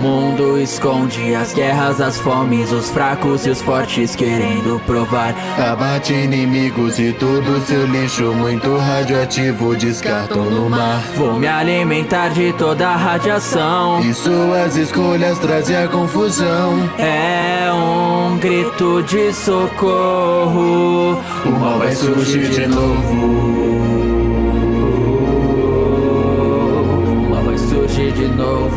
mundo esconde as guerras, as fomes, os fracos e os fortes querendo provar. Abate inimigos e todo seu lixo muito radioativo descartam no mar. Vou me alimentar de toda a radiação E suas escolhas trazem a confusão. é um grito de socorro. O mal vai surgir de novo. O mal vai surgir de novo.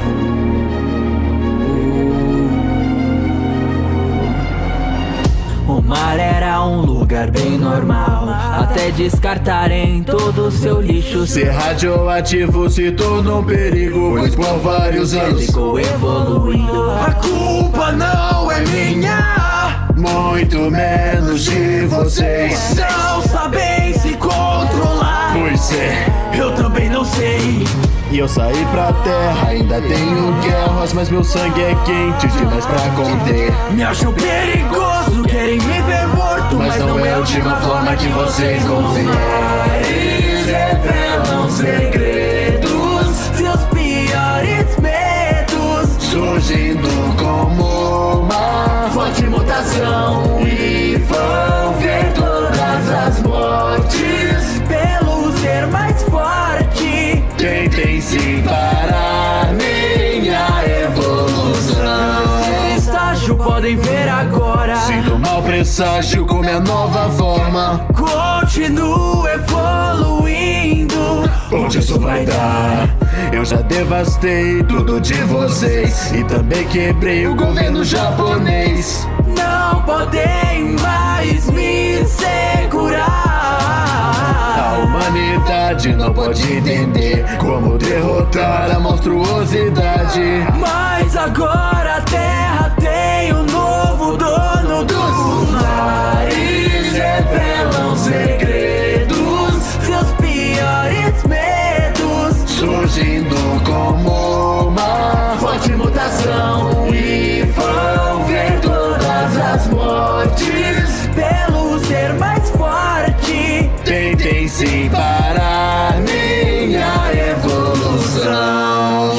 O mar era um lugar bem normal, até descartarem todo o seu lixo. Ser radioativo se tornou um perigo, pois por vários anos Ficou evoluindo. a culpa não é minha, muito menos de vocês. Não sabem se controlar, Pois é, eu também não sei. e eu saí pra terra, ainda tenho guerras, mas meu sangue é quente demais pra conter. Me acham perigoso, querem me ver morto, Mas não é a última forma que vocês vão ver. Mares revelam segredos, seus piores medos, Surgindo como uma forte mutação, e vão ver todas as mortes pelo ser mais forte. tentem se parar minha evolução. Estágio podem ver agora. Sinto um mau presságio com minha nova forma. Continuo evoluindo. Onde isso vai dar? Eu já devastei tudo de vocês e também quebrei o governo japonês. Não podem mais me segurar. A humanidade não pode entender como derrotar a monstruosidade. Mas agora a Terra tem um novo dono. Dos mares revelam segredos, seus piores medos, Surgindo como uma forte mutação, e vão ver todas as mortes pelo ser mais forte. tentem se parar minha evolução.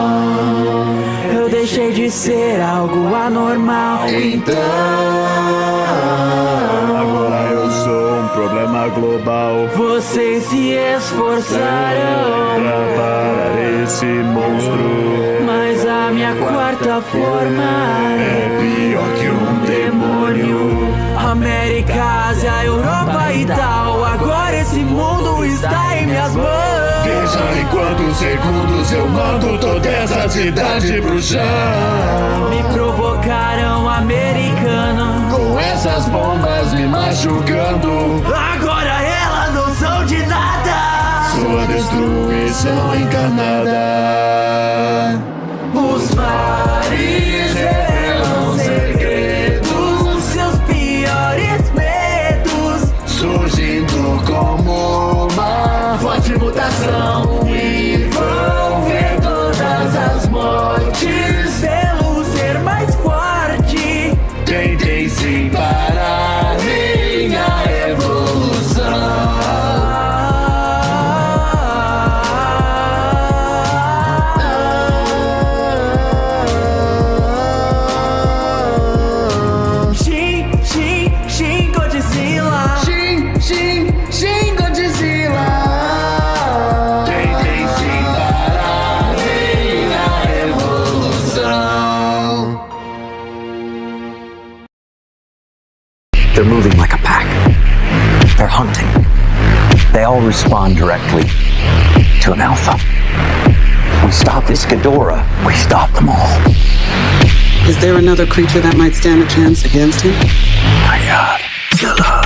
Japão, eu deixei de ser algo anormal. Então, agora eu sou um problema global. Vocês se esforçaram, Pra parar esse monstro mas a minha quarta forma é pior que um demônio. América, Ásia, Europa e tal. Agora esse mundo está em minhas mãos. Veja em quantos segundos eu mando toda essa cidade pro chão. Me provocaram, americano. Com essas bombas me machucando, Agora elas não são de nada. sua destruição encarnada. Os mares revelam segredos, seus piores medos, Surgindo como uma forte mutação, e vão ver todas as mortes pelo ser mais forte. tentem se parar minha evolução. Shin, Shin, Shin Godzilla. Shin Godzilla. Tentem se parar minha evolução. They're moving like a pack. They're hunting. They all respond directly to an alpha. We stop this Ghidorah, we stop them all. Is there another creature that might stand a chance against him? My God. Killer.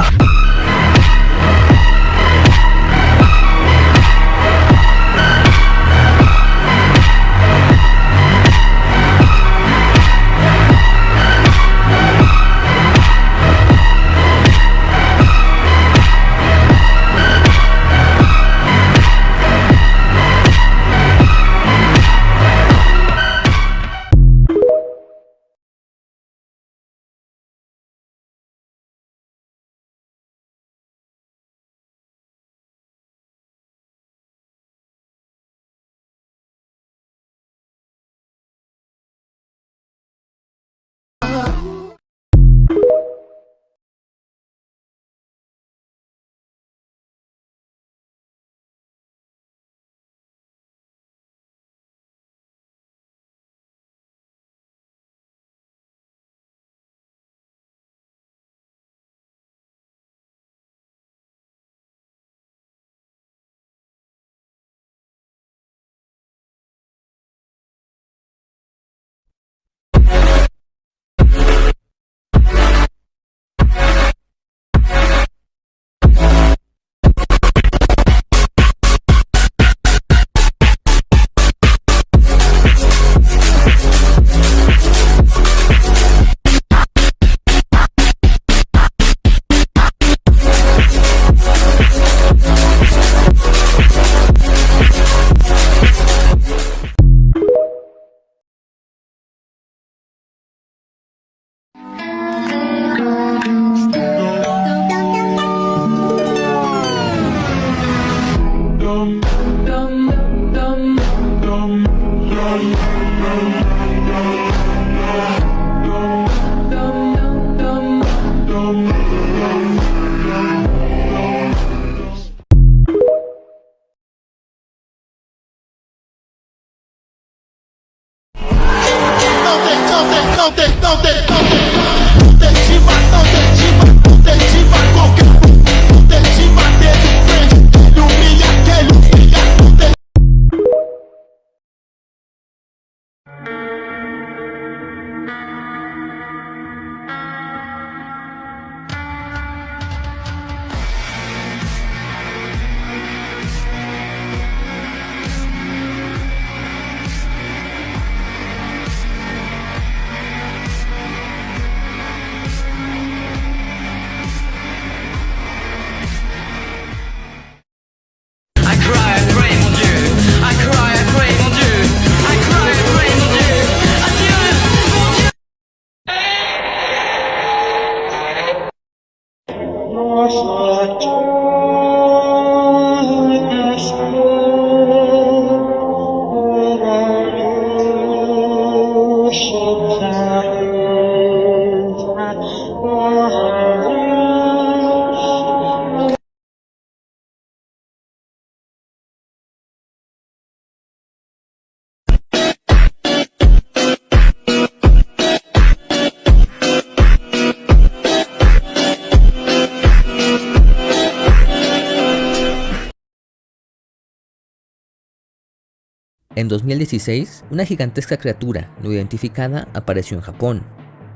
En 2016, una gigantesca criatura no identificada apareció en Japón.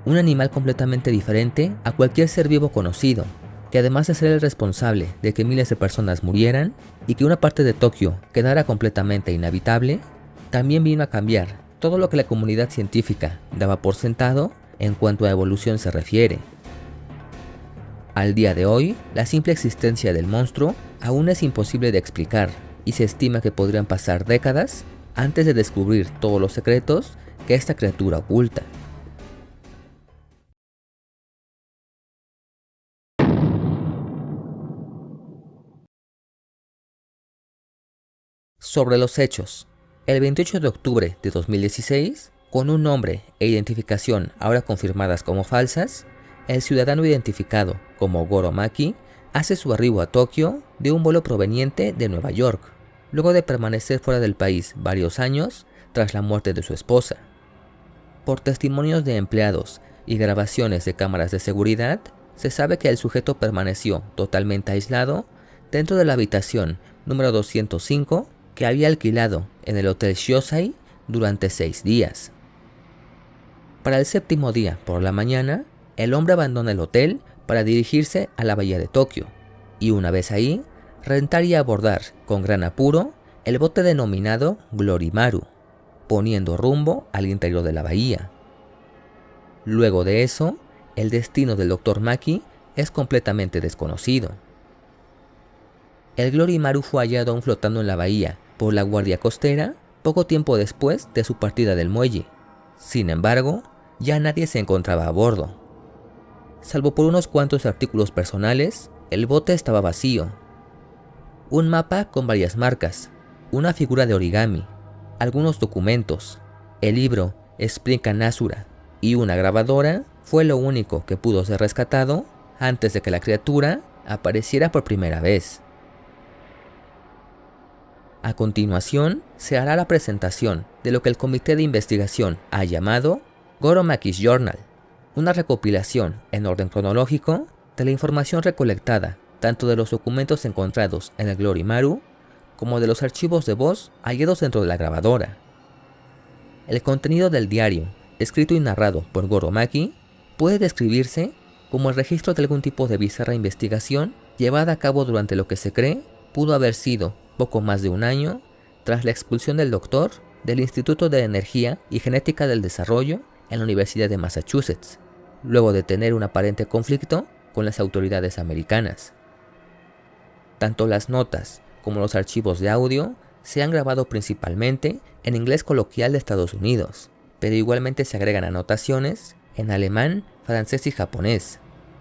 Un animal completamente diferente a cualquier ser vivo conocido, que además de ser el responsable de que miles de personas murieran y que una parte de Tokio quedara completamente inhabitable, también vino a cambiar todo lo que la comunidad científica daba por sentado en cuanto a evolución se refiere. Al día de hoy, la simple existencia del monstruo aún es imposible de explicar y se estima que podrían pasar décadas antes de descubrir todos los secretos que esta criatura oculta. Sobre los hechos, el 28 de octubre de 2016, con un nombre e identificación ahora confirmadas como falsas, el ciudadano identificado como Goro Maki hace su arribo a Tokio de un vuelo proveniente de Nueva York, luego de permanecer fuera del país varios años tras la muerte de su esposa. Por testimonios de empleados y grabaciones de cámaras de seguridad, se sabe que el sujeto permaneció totalmente aislado dentro de la habitación número 205 que había alquilado en el Hotel Shiosai durante 6 días. Para el 7º día por la mañana, el hombre abandona el hotel para dirigirse a la bahía de Tokio, y una vez ahí, rentar y abordar con gran apuro el bote denominado Glory-Maru, poniendo rumbo al interior de la bahía. Luego de eso, el destino del Dr. Maki es completamente desconocido. El Glory-Maru fue hallado aún flotando en la bahía por la guardia costera poco tiempo después de su partida del muelle. Sin embargo, ya nadie se encontraba a bordo. Salvo por unos cuantos artículos personales, el bote estaba vacío. Un mapa con varias marcas, una figura de origami, algunos documentos, el libro Sprinkan Asura y una grabadora fue lo único que pudo ser rescatado antes de que la criatura apareciera por primera vez. A continuación, se hará la presentación de lo que el comité de investigación ha llamado Goro Maki's Journal, una recopilación en orden cronológico de la información recolectada tanto de los documentos encontrados en el Glory-Maru como de los archivos de voz hallados dentro de la grabadora. El contenido del diario, escrito y narrado por Goro Maki, puede describirse como el registro de algún tipo de bizarra investigación llevada a cabo durante lo que se cree pudo haber sido poco más de un año tras la expulsión del doctor del Instituto de Energía y Genética del Desarrollo en la Universidad de Massachusetts, luego de tener un aparente conflicto con las autoridades americanas. Tanto las notas como los archivos de audio se han grabado principalmente en inglés coloquial de Estados Unidos, pero igualmente se agregan anotaciones en alemán, francés y japonés,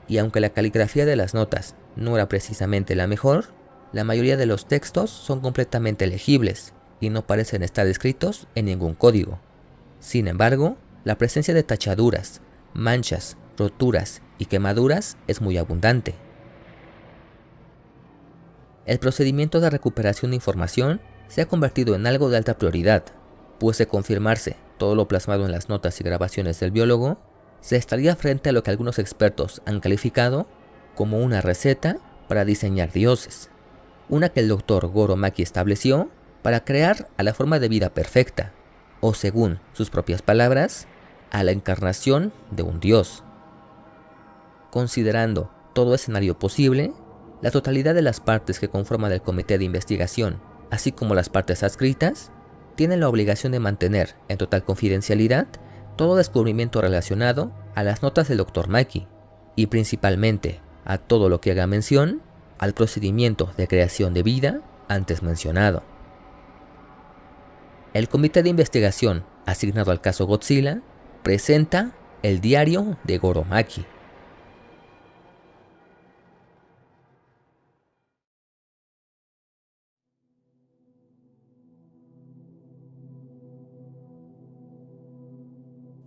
y aunque la caligrafía de las notas no era precisamente la mejor, la mayoría de los textos son completamente legibles y no parecen estar escritos en ningún código. Sin embargo, la presencia de tachaduras, manchas, roturas y quemaduras es muy abundante. El procedimiento de recuperación de información se ha convertido en algo de alta prioridad, pues de confirmarse todo lo plasmado en las notas y grabaciones del biólogo, se estaría frente a lo que algunos expertos han calificado como una receta para diseñar dioses, una que el Dr. Goro Maki estableció para crear a la forma de vida perfecta, o según sus propias palabras, a la encarnación de un dios. Considerando todo escenario posible, la totalidad de las partes que conforman el comité de investigación, así como las partes adscritas, tienen la obligación de mantener en total confidencialidad todo descubrimiento relacionado a las notas del Dr. Maki, y principalmente a todo lo que haga mención al procedimiento de creación de vida antes mencionado. El comité de investigación asignado al caso Godzilla presenta el diario de Goro Maki.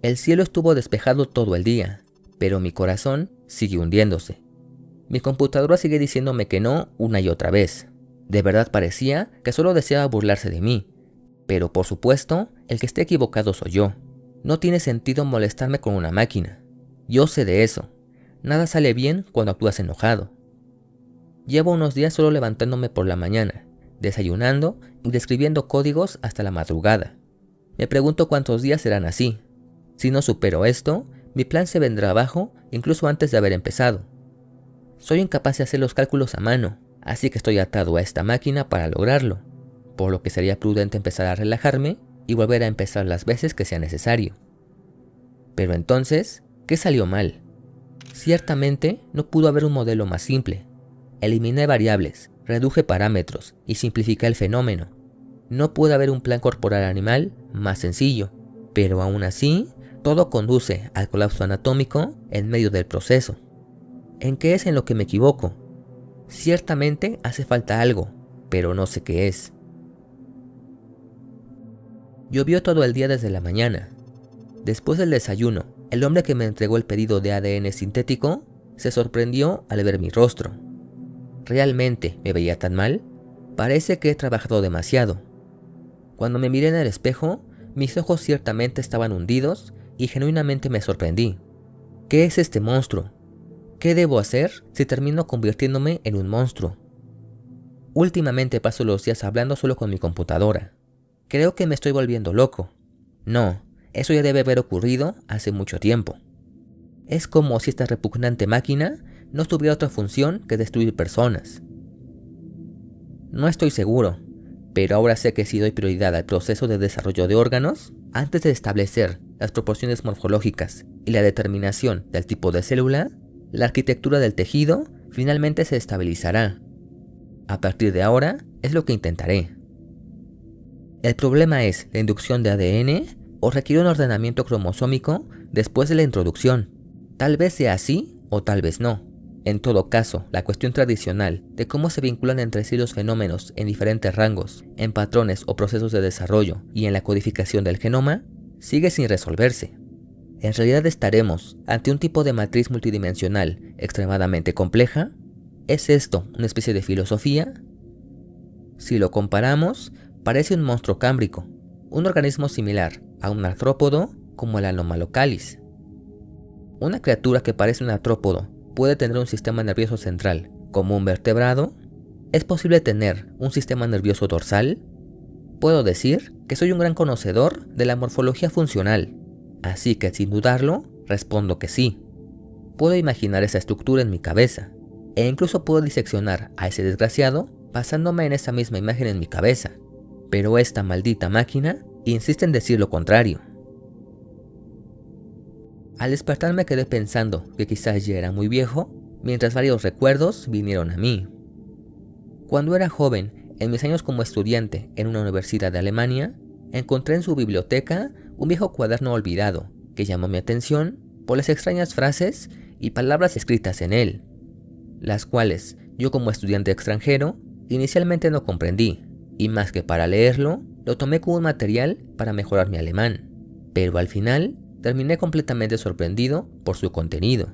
El cielo estuvo despejado todo el día, pero mi corazón sigue hundiéndose. Mi computadora sigue diciéndome que no una y otra vez. De verdad parecía que solo deseaba burlarse de mí. Pero por supuesto, el que esté equivocado soy yo. No tiene sentido molestarme con una máquina. Yo sé de eso. Nada sale bien cuando actúas enojado. Llevo unos días solo levantándome por la mañana, desayunando y describiendo códigos hasta la madrugada. Me pregunto cuántos días serán así. Si no supero esto, mi plan se vendrá abajo incluso antes de haber empezado. Soy incapaz de hacer los cálculos a mano, así que estoy atado a esta máquina para lograrlo, por lo que sería prudente empezar a relajarme y volver a empezar las veces que sea necesario. Pero entonces, ¿qué salió mal? Ciertamente no pudo haber un modelo más simple. Eliminé variables, reduje parámetros y simplifiqué el fenómeno. No puede haber un plan corporal animal más sencillo, pero aún así, todo conduce al colapso anatómico en medio del proceso. ¿En qué es en lo que me equivoco? Ciertamente hace falta algo, pero no sé qué es. Llovió todo el día desde la mañana. Después del desayuno, el hombre que me entregó el pedido de ADN sintético se sorprendió al ver mi rostro. ¿Realmente me veía tan mal? Parece que he trabajado demasiado. Cuando me miré en el espejo, mis ojos ciertamente estaban hundidos y genuinamente me sorprendí. ¿Qué es este monstruo? ¿Qué debo hacer si termino convirtiéndome en un monstruo? Últimamente paso los días hablando solo con mi computadora. Creo que me estoy volviendo loco. No, eso ya debe haber ocurrido hace mucho tiempo. Es como si esta repugnante máquina no tuviera otra función que destruir personas. No estoy seguro, pero ahora sé que si doy prioridad al proceso de desarrollo de órganos, antes de establecer las proporciones morfológicas y la determinación del tipo de célula, la arquitectura del tejido finalmente se estabilizará. A partir de ahora, es lo que intentaré. El problema es la inducción de ADN o requiere un ordenamiento cromosómico después de la introducción. Tal vez sea así o tal vez no. En todo caso, la cuestión tradicional de cómo se vinculan entre sí los fenómenos en diferentes rangos, en patrones o procesos de desarrollo y en la codificación del genoma, sigue sin resolverse. ¿En realidad estaremos ante un tipo de matriz multidimensional extremadamente compleja? ¿Es esto una especie de filosofía? Si lo comparamos, parece un monstruo cámbrico, un organismo similar a un artrópodo como el Anomalocaris. Una criatura que parece un artrópodo puede tener un sistema nervioso central como un vertebrado. ¿Es posible tener un sistema nervioso dorsal? Puedo decir que soy un gran conocedor de la morfología funcional, así que sin dudarlo, respondo que sí. Puedo imaginar esa estructura en mi cabeza, e incluso puedo diseccionar a ese desgraciado basándome en esa misma imagen en mi cabeza. Pero esta maldita máquina insiste en decir lo contrario. Al despertar me quedé pensando que quizás ya era muy viejo, mientras varios recuerdos vinieron a mí. Cuando era joven, en mis años como estudiante en una universidad de Alemania, encontré en su biblioteca un viejo cuaderno olvidado que llamó mi atención por las extrañas frases y palabras escritas en él, las cuales yo como estudiante extranjero inicialmente no comprendí, y más que para leerlo, lo tomé como un material para mejorar mi alemán, pero al final terminé completamente sorprendido por su contenido.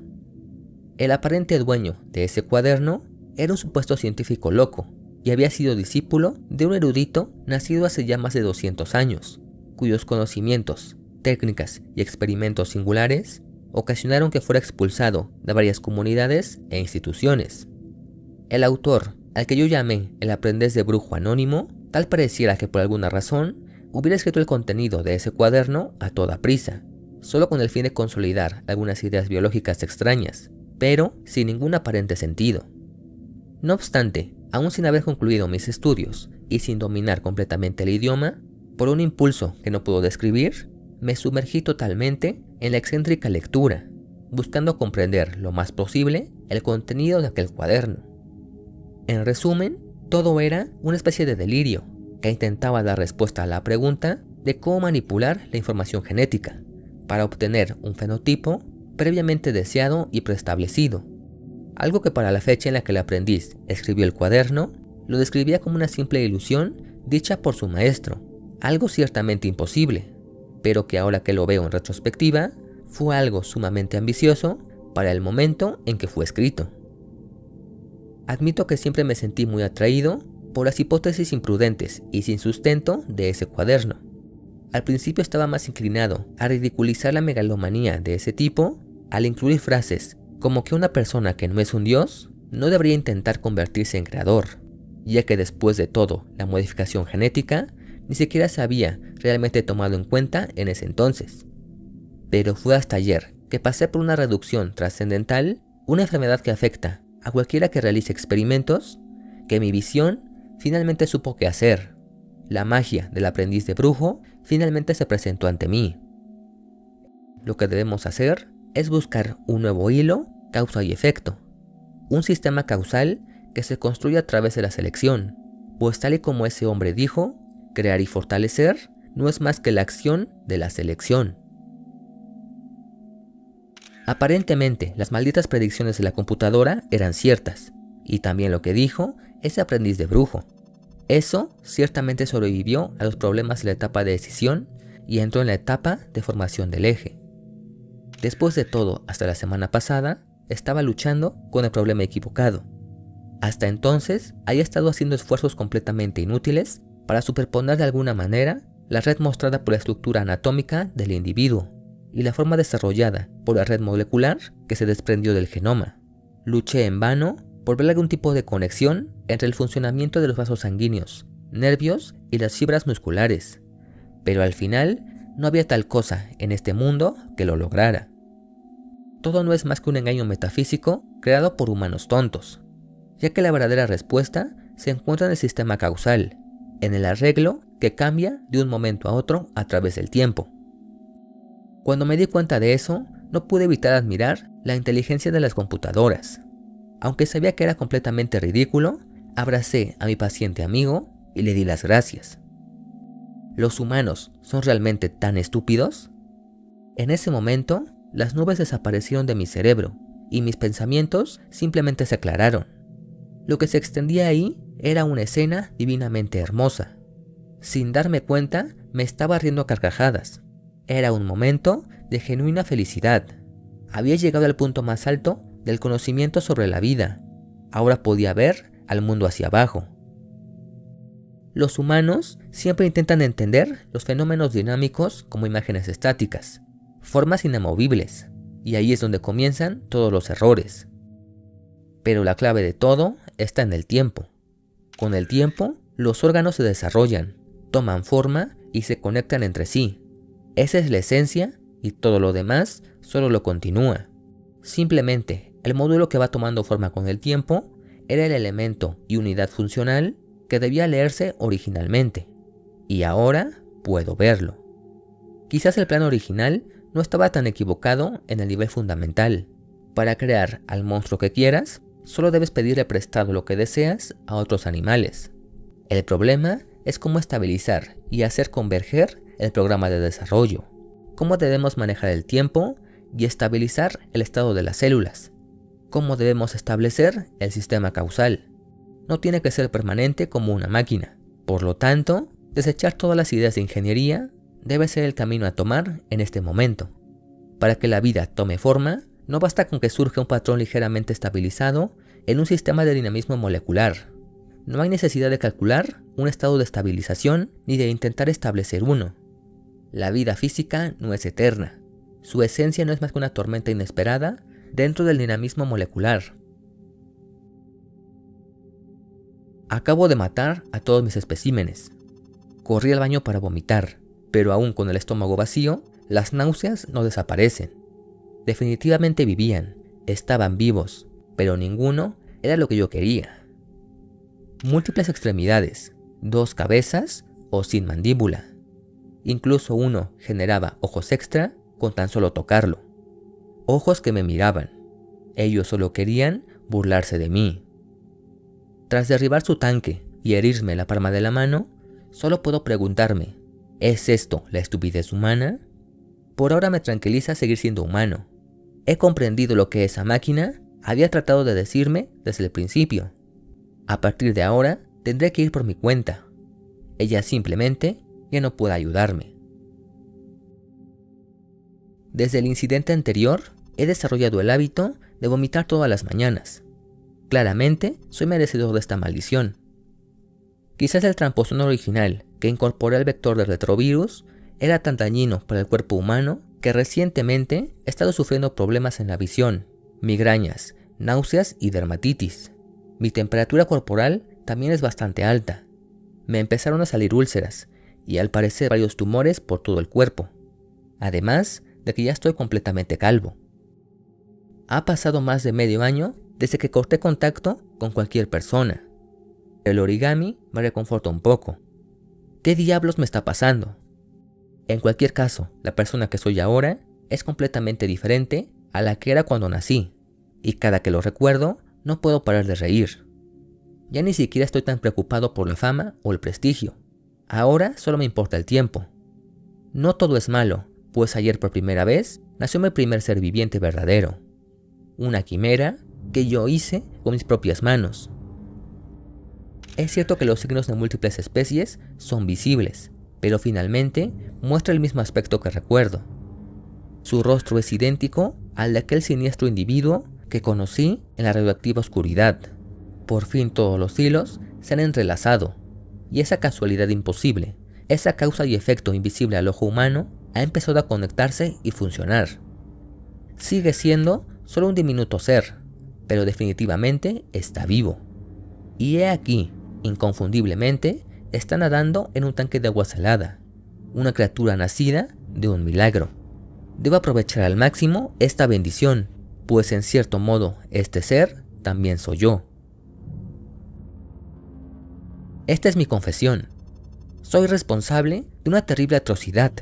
El aparente dueño de ese cuaderno era un supuesto científico loco y había sido discípulo de un erudito nacido hace ya más de 200 años, cuyos conocimientos, técnicas y experimentos singulares ocasionaron que fuera expulsado de varias comunidades e instituciones. El autor, al que yo llamé el aprendiz de brujo anónimo, tal pareciera que por alguna razón hubiera escrito el contenido de ese cuaderno a toda prisa, solo con el fin de consolidar algunas ideas biológicas extrañas, pero sin ningún aparente sentido. No obstante, aún sin haber concluido mis estudios y sin dominar completamente el idioma, por un impulso que no puedo describir, me sumergí totalmente en la excéntrica lectura, buscando comprender lo más posible el contenido de aquel cuaderno. En resumen, todo era una especie de delirio que intentaba dar respuesta a la pregunta de cómo manipular la información genética para obtener un fenotipo previamente deseado y preestablecido. Algo que para la fecha en la que el aprendiz escribió el cuaderno, lo describía como una simple ilusión dicha por su maestro, algo ciertamente imposible. pero que ahora que lo veo en retrospectiva, fue algo sumamente ambicioso para el momento en que fue escrito. Admito que siempre me sentí muy atraído por las hipótesis imprudentes y sin sustento de ese cuaderno. Al principio estaba más inclinado a ridiculizar la megalomanía de ese tipo al incluir frases como que una persona que no es un dios no debería intentar convertirse en creador, ya que después de todo la modificación genética ni siquiera se había realmente tomado en cuenta en ese entonces. Pero fue hasta ayer que pasé por una reducción trascendental, una enfermedad que afecta a cualquiera que realice experimentos, que mi visión finalmente supo qué hacer. La magia del aprendiz de brujo finalmente se presentó ante mí. Lo que debemos hacer es buscar un nuevo hilo, causa y efecto. Un sistema causal que se construye a través de la selección, pues tal y como ese hombre dijo, crear y fortalecer no es más que la acción de la selección. Aparentemente, las malditas predicciones de la computadora eran ciertas, y también lo que dijo ese aprendiz de brujo. Eso ciertamente sobrevivió a los problemas de la etapa de decisión y entró en la etapa de formación del eje. Después de todo, hasta la semana pasada, estaba luchando con el problema equivocado. Hasta entonces, había estado haciendo esfuerzos completamente inútiles para superponer de alguna manera la red mostrada por la estructura anatómica del individuo y la forma desarrollada por la red molecular que se desprendió del genoma. Luché en vano por ver algún tipo de conexión entre el funcionamiento de los vasos sanguíneos, nervios y las fibras musculares, pero al final no había tal cosa en este mundo que lo lograra. Todo no es más que un engaño metafísico creado por humanos tontos, ya que la verdadera respuesta se encuentra en el sistema causal, en el arreglo que cambia de un momento a otro a través del tiempo. Cuando me di cuenta de eso, no pude evitar admirar la inteligencia de las computadoras. Aunque sabía que era completamente ridículo, abracé a mi paciente amigo y le di las gracias. ¿Los humanos son realmente tan estúpidos? En ese momento, las nubes desaparecieron de mi cerebro y mis pensamientos simplemente se aclararon. Lo que se extendía ahí era una escena divinamente hermosa. Sin darme cuenta, me estaba riendo a carcajadas. Era un momento de genuina felicidad. Había llegado al punto más alto del conocimiento sobre la vida. Ahora podía ver al mundo hacia abajo. Los humanos siempre intentan entender los fenómenos dinámicos como imágenes estáticas, formas inamovibles, y ahí es donde comienzan todos los errores. Pero la clave de todo está en el tiempo. Con el tiempo, los órganos se desarrollan, toman forma y se conectan entre sí. Esa es la esencia y todo lo demás solo lo continúa. Simplemente, el módulo que va tomando forma con el tiempo era el elemento y unidad funcional que debía leerse originalmente. Y ahora puedo verlo. Quizás el plan original no estaba tan equivocado en el nivel fundamental. Para crear al monstruo que quieras, solo debes pedirle prestado lo que deseas a otros animales. El problema es cómo estabilizar y hacer converger el programa de desarrollo, cómo debemos manejar el tiempo y estabilizar el estado de las células, cómo debemos establecer el sistema causal. No tiene que ser permanente como una máquina. Por lo tanto, desechar todas las ideas de ingeniería debe ser el camino a tomar en este momento. Para que la vida tome forma, no basta con que surja un patrón ligeramente estabilizado en un sistema de dinamismo molecular. No hay necesidad de calcular un estado de estabilización ni de intentar establecer uno. La vida física no es eterna. Su esencia no es más que una tormenta inesperada dentro del dinamismo molecular. Acabo de matar a todos mis especímenes. Corrí al baño para vomitar, pero aún con el estómago vacío, las náuseas no desaparecen. Definitivamente vivían, estaban vivos, pero ninguno era lo que yo quería. Múltiples extremidades, 2 cabezas o sin mandíbula. Incluso uno generaba ojos extra con tan solo tocarlo. Ojos que me miraban. Ellos solo querían burlarse de mí. Tras derribar su tanque y herirme la palma de la mano, solo puedo preguntarme, ¿es esto la estupidez humana? Por ahora me tranquiliza seguir siendo humano. He comprendido lo que esa máquina había tratado de decirme desde el principio. A partir de ahora, tendré que ir por mi cuenta. Ella simplemente ya no puede ayudarme. Desde el incidente anterior, he desarrollado el hábito de vomitar todas las mañanas. Claramente, soy merecedor de esta maldición. Quizás el tramposón original que incorporé al vector del retrovirus era tan dañino para el cuerpo humano que recientemente he estado sufriendo problemas en la visión, migrañas, náuseas y dermatitis. Mi temperatura corporal también es bastante alta. Me empezaron a salir úlceras y al parecer varios tumores por todo el cuerpo. Además de que ya estoy completamente calvo. Ha pasado más de medio año desde que corté contacto con cualquier persona. El origami me reconforta un poco. ¿Qué diablos me está pasando? En cualquier caso, la persona que soy ahora es completamente diferente a la que era cuando nací, y cada que lo recuerdo no puedo parar de reír. Ya ni siquiera estoy tan preocupado por la fama o el prestigio. Ahora solo me importa el tiempo. No todo es malo, pues ayer por primera vez nació mi primer ser viviente verdadero. Una quimera que yo hice con mis propias manos. Es cierto que los signos de múltiples especies son visibles, pero finalmente muestra el mismo aspecto que recuerdo. Su rostro es idéntico al de aquel siniestro individuo que conocí en la radioactiva oscuridad. Por fin todos los hilos se han entrelazado, y esa casualidad imposible, esa causa y efecto invisible al ojo humano, ha empezado a conectarse y funcionar. Sigue siendo solo un diminuto ser, pero definitivamente está vivo. Y he aquí, inconfundiblemente, está nadando en un tanque de agua salada, una criatura nacida de un milagro. Debo aprovechar al máximo esta bendición, pues en cierto modo este ser también soy yo. Esta es mi confesión. Soy responsable de una terrible atrocidad.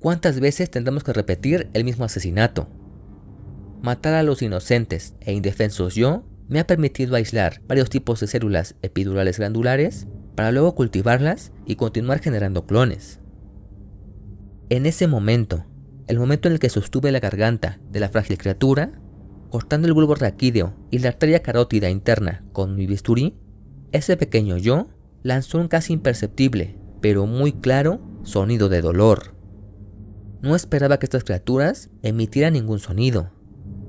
¿Cuántas veces tendremos que repetir el mismo asesinato? Matar a los inocentes e indefensos yo me ha permitido aislar varios tipos de células epidurales glandulares para luego cultivarlas y continuar generando clones. En ese momento, el momento en el que sostuve la garganta de la frágil criatura, cortando el bulbo raquídeo y la arteria carótida interna con mi bisturí, ese pequeño yo lanzó un casi imperceptible, pero muy claro, sonido de dolor. No esperaba que estas criaturas emitieran ningún sonido,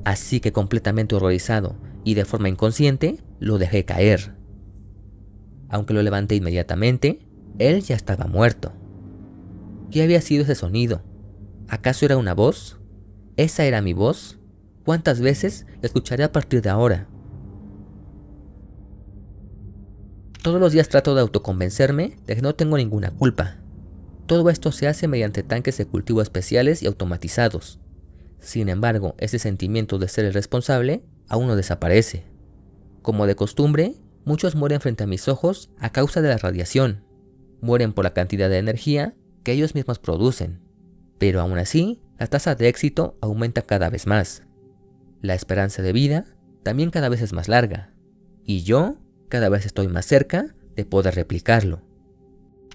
así que completamente horrorizado y de forma inconsciente, lo dejé caer. Aunque lo levanté inmediatamente, él ya estaba muerto. ¿Qué había sido ese sonido? ¿Acaso era una voz? ¿Esa era mi voz? ¿Cuántas veces la escucharé a partir de ahora? Todos los días trato de autoconvencerme de que no tengo ninguna culpa. Todo esto se hace mediante tanques de cultivo especiales y automatizados. Sin embargo, ese sentimiento de ser el responsable aún no desaparece. Como de costumbre, muchos mueren frente a mis ojos a causa de la radiación. Mueren por la cantidad de energía que ellos mismos producen. Pero aún así, la tasa de éxito aumenta cada vez más. La esperanza de vida también cada vez es más larga. Y yo cada vez estoy más cerca de poder replicarlo.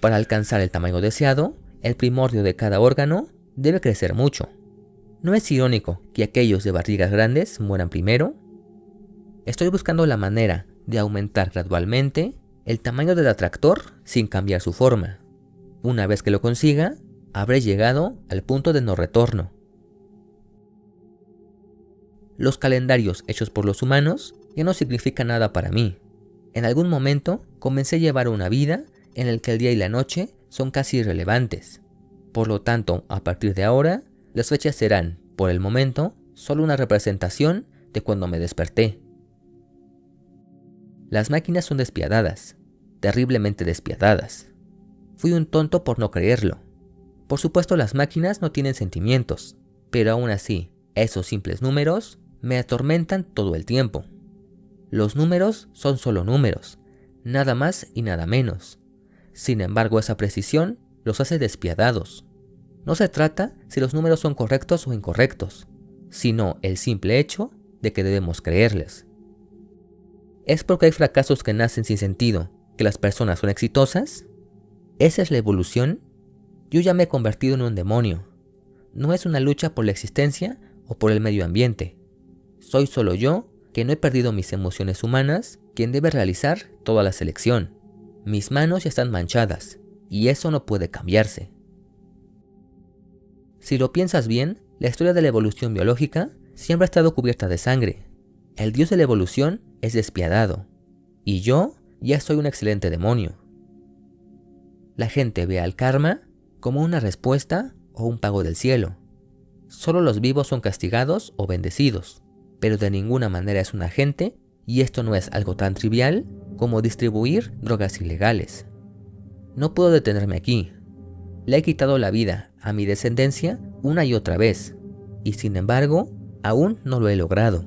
Para alcanzar el tamaño deseado, el primordio de cada órgano debe crecer mucho. ¿No es irónico que aquellos de barrigas grandes mueran primero? Estoy buscando la manera de aumentar gradualmente el tamaño del atractor sin cambiar su forma. Una vez que lo consiga, habré llegado al punto de no retorno. Los calendarios hechos por los humanos ya no significan nada para mí. En algún momento comencé a llevar una vida en la que el día y la noche son casi irrelevantes. Por lo tanto, a partir de ahora, las fechas serán, por el momento, solo una representación de cuando me desperté. Las máquinas son despiadadas, terriblemente despiadadas. Fui un tonto por no creerlo. Por supuesto, las máquinas no tienen sentimientos, pero aún así, esos simples números me atormentan todo el tiempo. Los números son solo números, nada más y nada menos. Sin embargo, esa precisión los hace despiadados. No se trata si los números son correctos o incorrectos, sino el simple hecho de que debemos creerles. ¿Es porque hay fracasos que nacen sin sentido que las personas son exitosas? ¿Esa es la evolución? Yo ya me he convertido en un demonio. No es una lucha por la existencia o por el medio ambiente. Soy solo yo, que no he perdido mis emociones humanas, quien debe realizar toda la selección. Mis manos ya están manchadas, y eso no puede cambiarse. Si lo piensas bien, La historia de la evolución biológica siempre ha estado cubierta de sangre. El dios de la evolución es despiadado. Y yo ya soy un excelente demonio. La gente ve al karma como una respuesta o un pago del cielo. Solo los vivos son castigados o bendecidos, pero de ninguna manera es un agente, y esto no es algo tan trivial como distribuir drogas ilegales. No puedo detenerme aquí. Le he quitado la vida a mi descendencia una y otra vez, y sin embargo, aún no lo he logrado.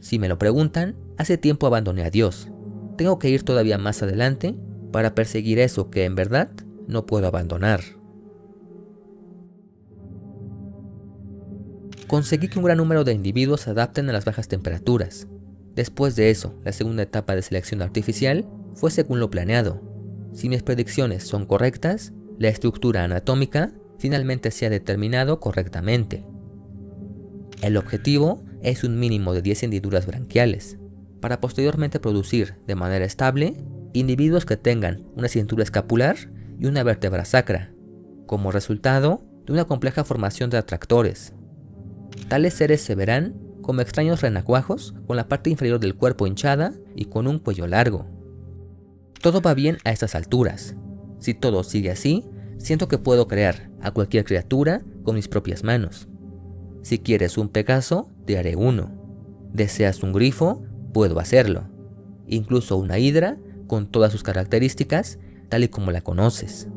Si me lo preguntan, hace tiempo abandoné a Dios. Tengo que ir todavía más adelante para perseguir eso que en verdad no puedo abandonar. Conseguí que un gran número de individuos se adapten a las bajas temperaturas. Después de eso, la segunda etapa de selección artificial fue según lo planeado. Si mis predicciones son correctas, la estructura anatómica finalmente se ha determinado correctamente. El objetivo es un mínimo de 10 hendiduras branquiales, para posteriormente producir de manera estable individuos que tengan una cintura escapular y una vértebra sacra, como resultado de una compleja formación de atractores. Tales seres se verán como extraños renacuajos con la parte inferior del cuerpo hinchada y con un cuello largo. Todo va bien a estas alturas. Si todo sigue así, siento que puedo crear a cualquier criatura con mis propias manos. Si quieres un Pegaso, te haré uno. ¿Deseas un grifo? Puedo hacerlo. Incluso una hidra con todas sus características, tal y como la conoces.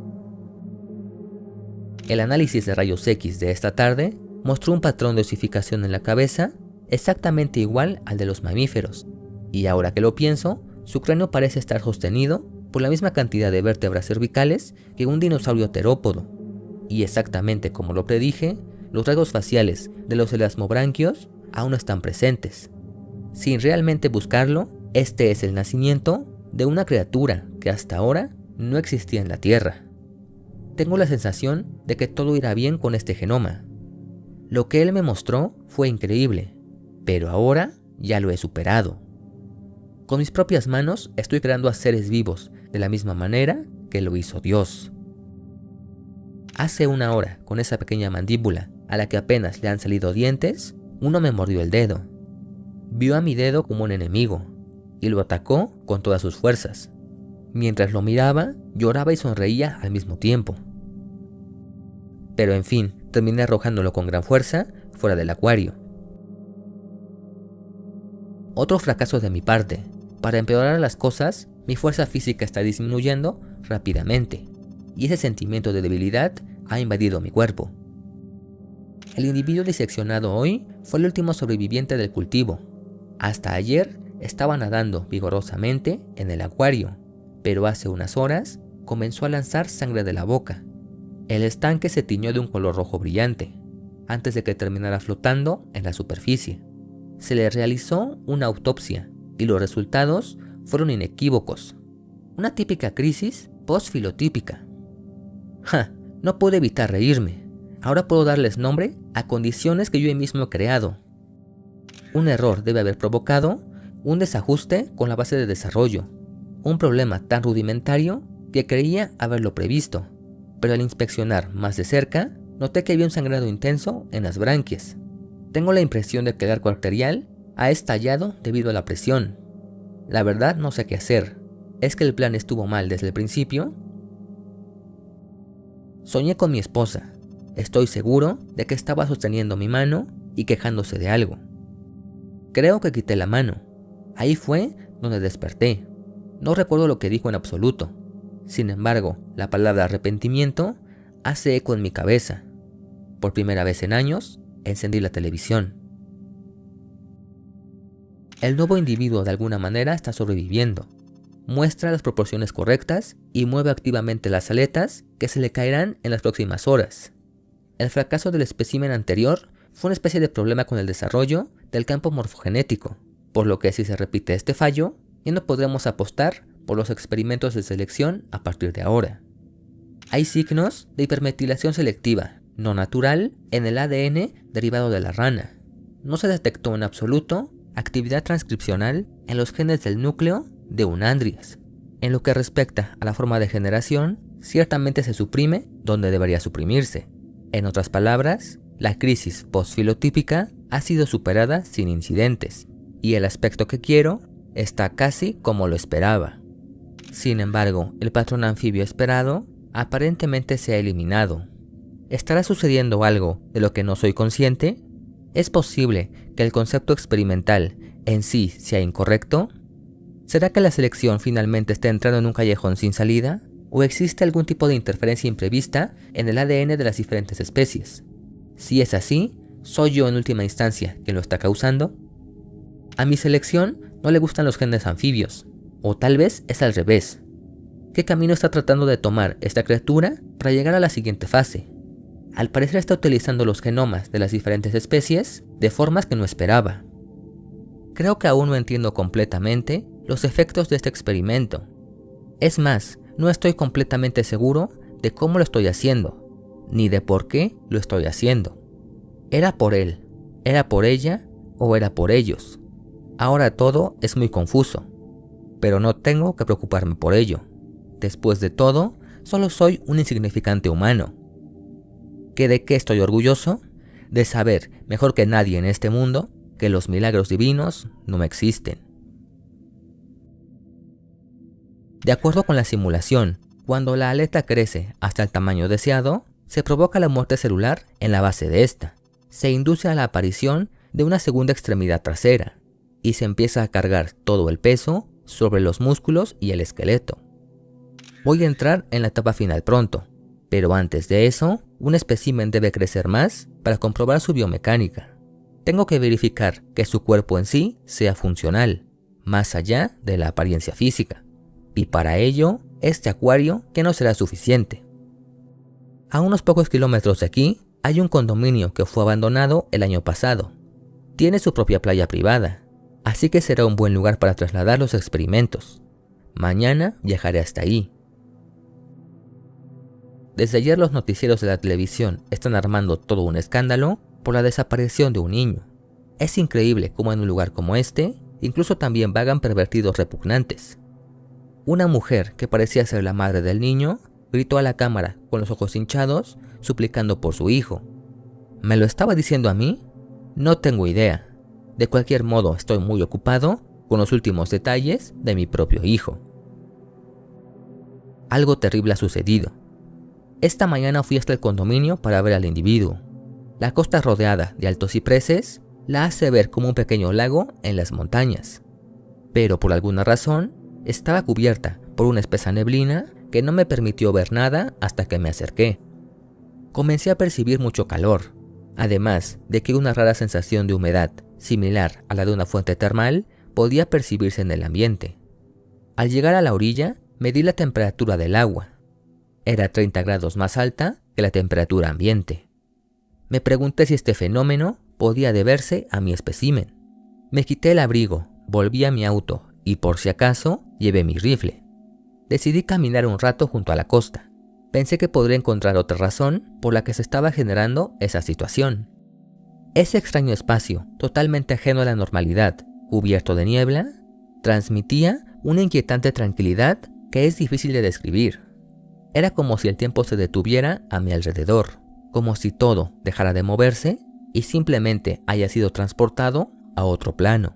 El análisis de rayos X de esta tarde mostró un patrón de osificación en la cabeza exactamente igual al de los mamíferos, y ahora que lo pienso, su cráneo parece estar sostenido por la misma cantidad de vértebras cervicales que un dinosaurio terópodo, y exactamente como lo predije, los rasgos faciales de los elasmobranquios aún no están presentes. Sin realmente buscarlo, este es el nacimiento de una criatura que hasta ahora no existía en la Tierra. Tengo la sensación de que todo irá bien con este genoma. Lo que él me mostró fue increíble, pero ahora ya lo he superado. Con mis propias manos estoy creando a seres vivos de la misma manera que lo hizo Dios. Hace una hora, con esa pequeña mandíbula a la que apenas le han salido dientes, uno me mordió el dedo. Vio a mi dedo como un enemigo y lo atacó con todas sus fuerzas. Mientras lo miraba, lloraba y sonreía al mismo tiempo. Pero en fin, terminé arrojándolo con gran fuerza fuera del acuario. Otro fracaso de mi parte. Para empeorar las cosas, mi fuerza física está disminuyendo rápidamente, y ese sentimiento de debilidad ha invadido mi cuerpo. El individuo diseccionado hoy fue el último sobreviviente del cultivo. Hasta ayer estaba nadando vigorosamente en el acuario, pero hace unas horas comenzó a lanzar sangre de la boca. El estanque se tiñó de un color rojo brillante, antes de que terminara flotando en la superficie. Se le realizó una autopsia y los resultados fueron inequívocos. Una típica crisis post-filotípica. No pude evitar reírme. Ahora puedo darles nombre a condiciones que yo mismo he creado. Un error debe haber provocado un desajuste con la base de desarrollo, un problema tan rudimentario que creía haberlo previsto, pero al inspeccionar más de cerca, noté que había un sangrado intenso en las branquias. Tengo la impresión de que el arco arterial ha estallado debido a la presión. La verdad no sé qué hacer. ¿Es que el plan estuvo mal desde el principio? Soñé con mi esposa. Estoy seguro de que estaba sosteniendo mi mano y quejándose de algo. Creo que quité la mano. Ahí fue donde desperté. No recuerdo lo que dijo en absoluto. Sin embargo, la palabra arrepentimiento hace eco en mi cabeza. Por primera vez en años, encendí la televisión. El nuevo individuo de alguna manera está sobreviviendo. Muestra las proporciones correctas y mueve activamente las aletas que se le caerán en las próximas horas. El fracaso del espécimen anterior fue una especie de problema con el desarrollo del campo morfogenético, por lo que si se repite este fallo, ya no podremos apostar por los experimentos de selección a partir de ahora. Hay signos de hipermetilación selectiva, no natural, en el ADN derivado de la rana. No se detectó en absoluto actividad transcripcional en los genes del núcleo de Unandrias. En lo que respecta a la forma de generación, ciertamente se suprime donde debería suprimirse. En otras palabras, La crisis postfilotípica ha sido superada sin incidentes, y el aspecto que quiero está casi como lo esperaba. Sin embargo, el patrón anfibio esperado aparentemente se ha eliminado. ¿Estará sucediendo algo de lo que no soy consciente? ¿Es posible que el concepto experimental en sí sea incorrecto? ¿Será que la selección finalmente está entrando en un callejón sin salida? ¿O existe algún tipo de interferencia imprevista en el ADN de las diferentes especies? Si es así, ¿soy yo en última instancia quien lo está causando? A mi selección no le gustan los genes anfibios, o tal vez es al revés. ¿Qué camino está tratando de tomar esta criatura para llegar a la siguiente fase? Al parecer está utilizando los genomas de las diferentes especies de formas que no esperaba. Creo que aún no entiendo completamente los efectos de este experimento. Es más, no estoy completamente seguro de cómo lo estoy haciendo, ni de por qué lo estoy haciendo. ¿Era por él, era por ella o era por ellos? Ahora todo es muy confuso, pero no tengo que preocuparme por ello. Después de todo, solo soy un insignificante humano. ¿De qué estoy orgulloso? De saber, mejor que nadie en este mundo, que los milagros divinos no existen. De acuerdo con la simulación, cuando la aleta crece hasta el tamaño deseado, se provoca la muerte celular en la base de esta. Se induce a la aparición de una segunda extremidad trasera y se empieza a cargar todo el peso sobre los músculos y el esqueleto. Voy a entrar en la etapa final pronto, pero antes de eso, un espécimen debe crecer más para comprobar su biomecánica. Tengo que verificar que su cuerpo en sí sea funcional, más allá de la apariencia física. Y para ello, este acuario que no será suficiente. A unos pocos kilómetros de aquí, hay un condominio que fue abandonado el año pasado. Tiene su propia playa privada, así que será un buen lugar para trasladar los experimentos. Mañana viajaré hasta ahí. Desde ayer los noticieros de la televisión están armando todo un escándalo por la desaparición de un niño. Es increíble cómo en un lugar como este, incluso también vagan pervertidos repugnantes. Una mujer que parecía ser la madre del niño, gritó a la cámara con los ojos hinchados, suplicando por su hijo. ¿Me lo estaba diciendo a mí? No tengo idea. De cualquier modo, estoy muy ocupado con los últimos detalles de mi propio hijo. Algo terrible ha sucedido. Esta mañana fui hasta el condominio para ver al individuo. La costa rodeada de altos cipreses la hace ver como un pequeño lago en las montañas. Pero por alguna razón, estaba cubierta por una espesa neblina que no me permitió ver nada hasta que me acerqué. Comencé a percibir mucho calor, además de que una rara sensación de humedad, similar a la de una fuente termal, podía percibirse en el ambiente. Al llegar a la orilla, medí la temperatura del agua. Era 30 grados más alta que la temperatura ambiente. Me pregunté si este fenómeno podía deberse a mi espécimen. Me quité el abrigo, volví a mi auto y por si acaso llevé mi rifle. Decidí caminar un rato junto a la costa. Pensé que podría encontrar otra razón por la que se estaba generando esa situación. Ese extraño espacio, totalmente ajeno a la normalidad, cubierto de niebla, transmitía una inquietante tranquilidad que es difícil de describir. Era como si el tiempo se detuviera a mi alrededor, como si todo dejara de moverse y simplemente haya sido transportado a otro plano.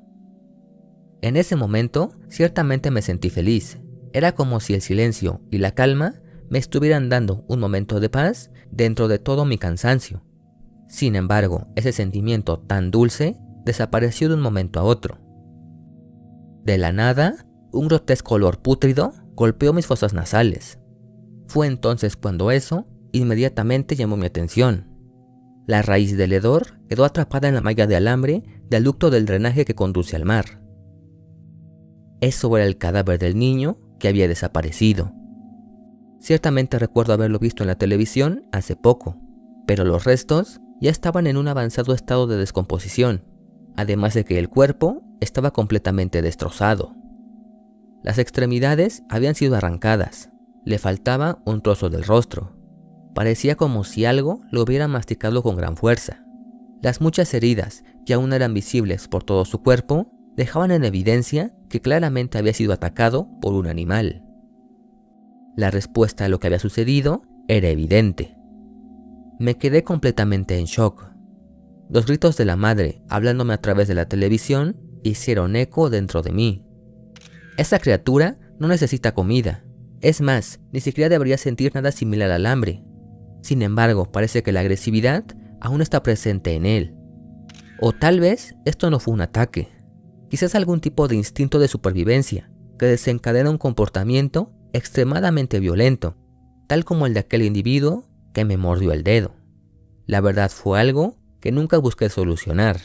En ese momento, ciertamente me sentí feliz. Era como si el silencio y la calma me estuvieran dando un momento de paz dentro de todo mi cansancio. Sin embargo, ese sentimiento tan dulce desapareció de un momento a otro. De la nada, un grotesco olor pútrido golpeó mis fosas nasales. Fue entonces cuando eso inmediatamente llamó mi atención. La raíz del hedor quedó atrapada en la malla de alambre del ducto del drenaje que conduce al mar. Eso era el cadáver del niño que había desaparecido. Ciertamente recuerdo haberlo visto en la televisión hace poco, pero los restos ya estaban en un avanzado estado de descomposición, además de que el cuerpo estaba completamente destrozado. Las extremidades habían sido arrancadas, le faltaba un trozo del rostro. Parecía como si algo lo hubiera masticado con gran fuerza. Las muchas heridas que aún eran visibles por todo su cuerpo dejaban en evidencia que claramente había sido atacado por un animal. La respuesta a lo que había sucedido era evidente. Me quedé completamente en shock. Los gritos de la madre, hablándome a través de la televisión, hicieron eco dentro de mí. Esa criatura no necesita comida. Es más, ni siquiera debería sentir nada similar al hambre. Sin embargo, parece que la agresividad aún está presente en él. O tal vez esto no fue un ataque. Quizás algún tipo de instinto de supervivencia que desencadena un comportamiento extremadamente violento, tal como el de aquel individuo que me mordió el dedo. La verdad fue algo que nunca busqué solucionar.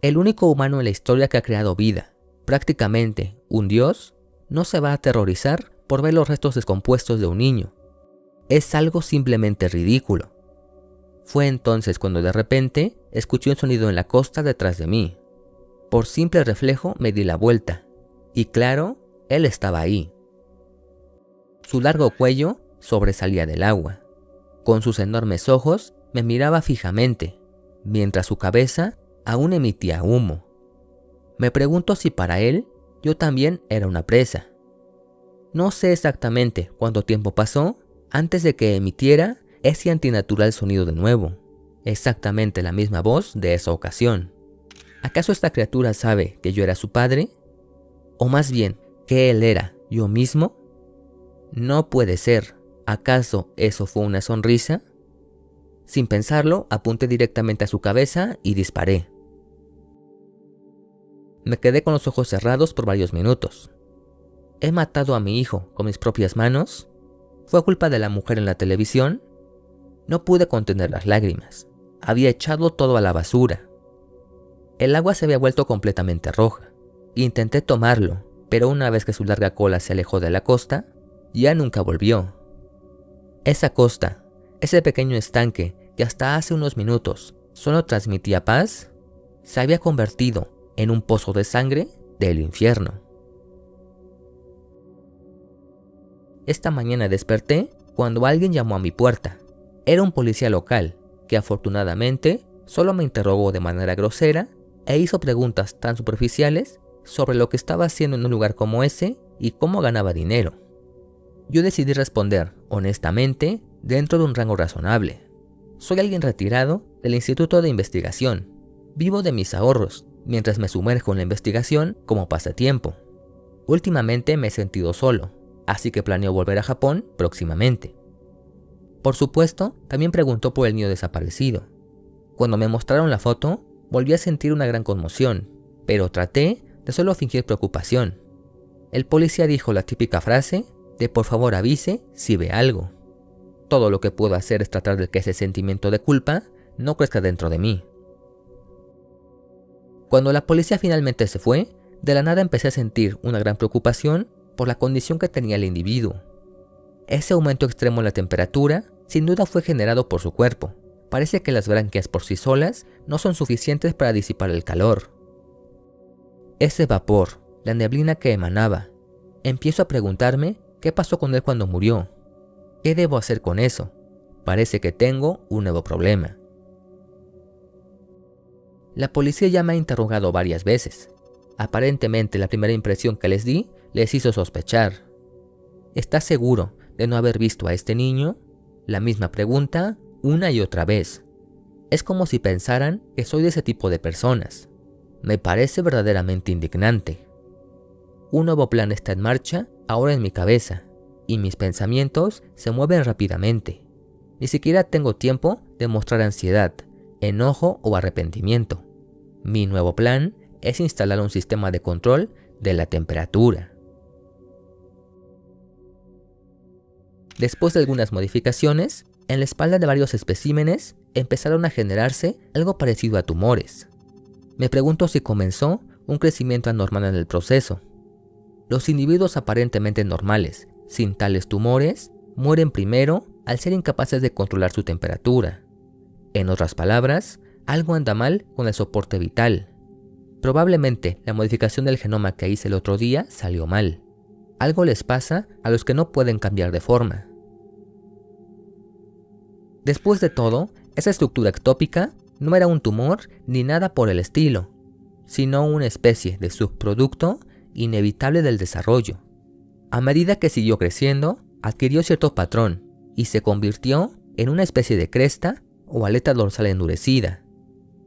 El único humano en la historia que ha creado vida, prácticamente un dios, no se va a aterrorizar por ver los restos descompuestos de un niño. Es algo simplemente ridículo. Fue entonces cuando de repente escuché un sonido en la costa detrás de mí. Por simple reflejo me di la vuelta, y claro, él estaba ahí. Su largo cuello sobresalía del agua. Con sus enormes ojos me miraba fijamente, mientras su cabeza aún emitía humo. Me pregunto si para él yo también era una presa. No sé exactamente cuánto tiempo pasó antes de que emitiera ese antinatural sonido de nuevo, exactamente la misma voz de esa ocasión. ¿Acaso esta criatura sabe que yo era su padre? ¿O más bien, que él era yo mismo? No puede ser. ¿Acaso eso fue una sonrisa? Sin pensarlo, apunté directamente a su cabeza y disparé. Me quedé con los ojos cerrados por varios minutos. ¿He matado a mi hijo con mis propias manos? ¿Fue culpa de la mujer en la televisión? No pude contener las lágrimas. Había echado todo a la basura. El agua se había vuelto completamente roja. Intenté tomarlo, pero una vez que su larga cola se alejó de la costa, ya nunca volvió. Esa costa, ese pequeño estanque que hasta hace unos minutos solo transmitía paz, se había convertido en un pozo de sangre del infierno. Esta mañana desperté cuando alguien llamó a mi puerta. Era un policía local que afortunadamente solo me interrogó de manera grosera e hizo preguntas tan superficiales sobre lo que estaba haciendo en un lugar como ese y cómo ganaba dinero. Yo decidí responder, honestamente, dentro de un rango razonable. Soy alguien retirado del Instituto de Investigación. Vivo de mis ahorros, mientras me sumerjo en la investigación como pasatiempo. Últimamente me he sentido solo, así que planeo volver a Japón próximamente. Por supuesto, también preguntó por el niño desaparecido. Cuando me mostraron la foto, volví a sentir una gran conmoción, pero traté de solo fingir preocupación. El policía dijo la típica frase de por favor avise si ve algo. Todo lo que puedo hacer es tratar de que ese sentimiento de culpa no crezca dentro de mí. Cuando la policía finalmente se fue, de la nada empecé a sentir una gran preocupación por la condición que tenía el individuo. Ese aumento extremo en la temperatura sin duda fue generado por su cuerpo. Parece que las branquias por sí solas no son suficientes para disipar el calor. Ese vapor, la neblina que emanaba. Empiezo a preguntarme qué pasó con él cuando murió. ¿Qué debo hacer con eso? Parece que tengo un nuevo problema. La policía ya me ha interrogado varias veces. Aparentemente la primera impresión que les di les hizo sospechar. ¿Estás seguro de no haber visto a este niño? La misma pregunta una y otra vez. Es como si pensaran que soy de ese tipo de personas. Me parece verdaderamente indignante. Un nuevo plan está en marcha ahora en mi cabeza, y mis pensamientos se mueven rápidamente. Ni siquiera tengo tiempo de mostrar ansiedad, enojo o arrepentimiento. Mi nuevo plan es instalar un sistema de control de la temperatura. Después de algunas modificaciones, en la espalda de varios especímenes empezaron a generarse algo parecido a tumores. Me pregunto si comenzó un crecimiento anormal en el proceso. Los individuos aparentemente normales, sin tales tumores, mueren primero al ser incapaces de controlar su temperatura. En otras palabras, algo anda mal con el soporte vital. Probablemente la modificación del genoma que hice el otro día salió mal. Algo les pasa a los que no pueden cambiar de forma. Después de todo, esa estructura ectópica no era un tumor ni nada por el estilo, sino una especie de subproducto inevitable del desarrollo. A medida que siguió creciendo, adquirió cierto patrón y se convirtió en una especie de cresta o aleta dorsal endurecida,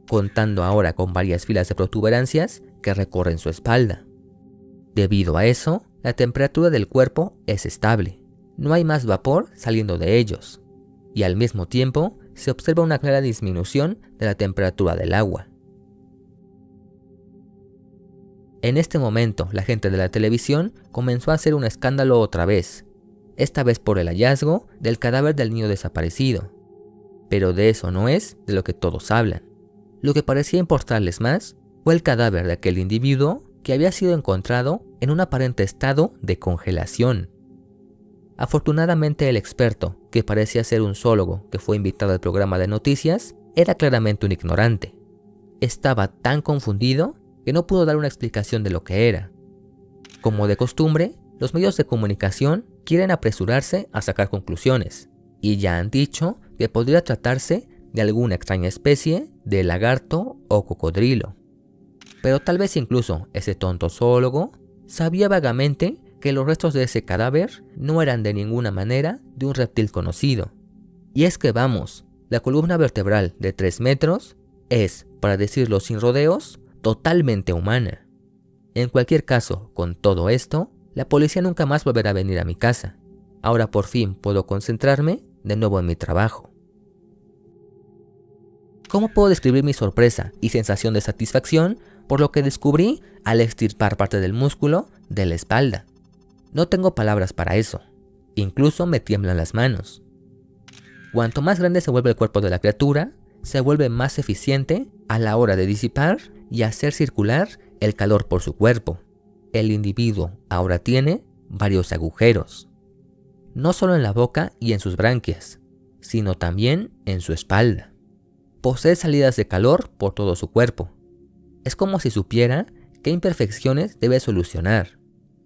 contando ahora con varias filas de protuberancias que recorren su espalda. Debido a eso, la temperatura del cuerpo es estable, no hay más vapor saliendo de ellos, y al mismo tiempo se observa una clara disminución de la temperatura del agua. En este momento, la gente de la televisión comenzó a hacer un escándalo otra vez, esta vez por el hallazgo del cadáver del niño desaparecido. Pero de eso no es de lo que todos hablan. Lo que parecía importarles más fue el cadáver de aquel individuo que había sido encontrado en un aparente estado de congelación. Afortunadamente el experto, que parecía ser un zoólogo que fue invitado al programa de noticias, era claramente un ignorante. Estaba tan confundido que no pudo dar una explicación de lo que era. Como de costumbre, los medios de comunicación quieren apresurarse a sacar conclusiones, y ya han dicho que podría tratarse de alguna extraña especie de lagarto o cocodrilo. Pero tal vez incluso ese tonto zoólogo sabía vagamente que los restos de ese cadáver no eran de ninguna manera de un reptil conocido. Y es que vamos, la columna vertebral de 3 metros es, para decirlo sin rodeos, totalmente humana. En cualquier caso, con todo esto, la policía nunca más volverá a venir a mi casa. Ahora por fin puedo concentrarme de nuevo en mi trabajo. ¿Cómo puedo describir mi sorpresa y sensación de satisfacción por lo que descubrí al extirpar parte del músculo de la espalda? No tengo palabras para eso. Incluso me tiemblan las manos. Cuanto más grande se vuelve el cuerpo de la criatura, se vuelve más eficiente a la hora de disipar y hacer circular el calor por su cuerpo. El individuo ahora tiene varios agujeros, no solo en la boca y en sus branquias, sino también en su espalda. Posee salidas de calor por todo su cuerpo. Es como si supiera qué imperfecciones debe solucionar.